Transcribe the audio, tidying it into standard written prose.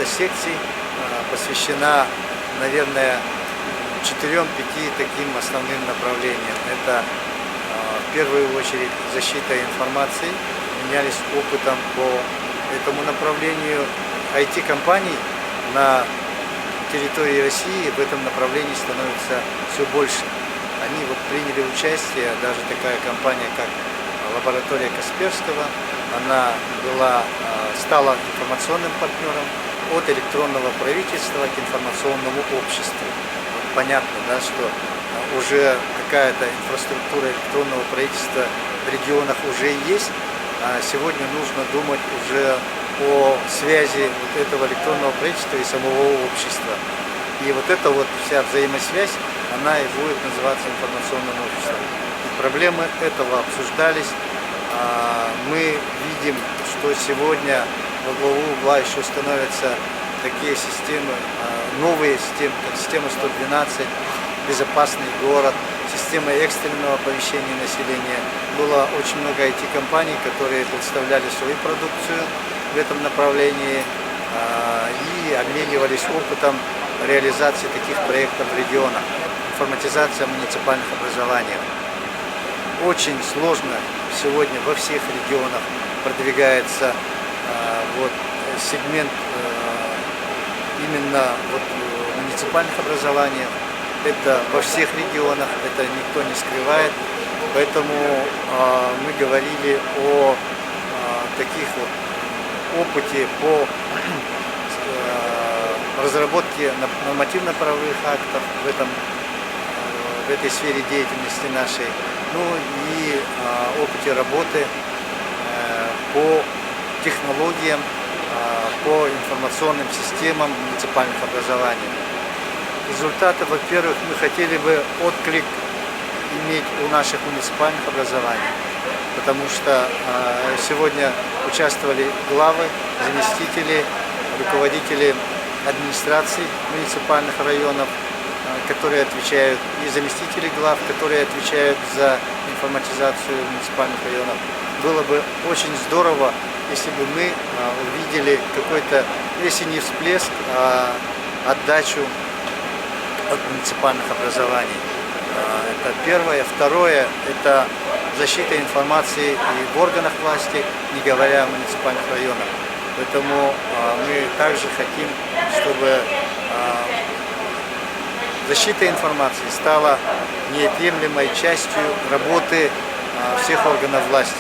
эта секция посвящена, наверное, 4-5 таким основным направлениям. Это в первую очередь защита информации. Менялись опытом по этому направлению. IT-компаний на территории России в этом направлении становится все больше. Они приняли участие, даже такая компания, как лаборатория Касперского, она стала информационным партнером от электронного правительства к информационному обществу. Понятно, да, что уже какая-то инфраструктура электронного правительства в регионах уже есть, а сегодня нужно думать уже о связи этого электронного правительства и самого общества. И эта вся взаимосвязь, она и будет называться информационным обществом. И проблемы этого обсуждались. Мы видим, что сегодня во главу угла еще становятся такие системы, новые системы, как система 112, безопасный город, система экстренного оповещения населения. Было очень много IT-компаний, которые представляли свою продукцию в этом направлении и обменивались опытом реализации таких проектов в регионах. Информатизация муниципальных образований. Очень сложно сегодня во всех регионах продвигается сегмент именно муниципальных образований. Это во всех регионах, это никто не скрывает. Поэтому мы говорили о таких опыте по разработке нормативно-правовых актов в этой сфере деятельности нашей, и опыте работы по технологиям, по информационным системам муниципальных образований. Результаты, во-первых, мы хотели бы отклик иметь у наших муниципальных образований, потому что сегодня участвовали главы, заместители, руководители администраций муниципальных районов, которые отвечают, и заместители глав, которые отвечают за информатизацию муниципальных районов. Было бы очень здорово, если бы мы увидели какой-то, если не всплеск, а отдачу от муниципальных образований. Это первое. Второе – это защита информации и в органах власти, не говоря о муниципальных районах. Поэтому мы также хотим, чтобы защита информации стала неотъемлемой частью работы всех органов власти.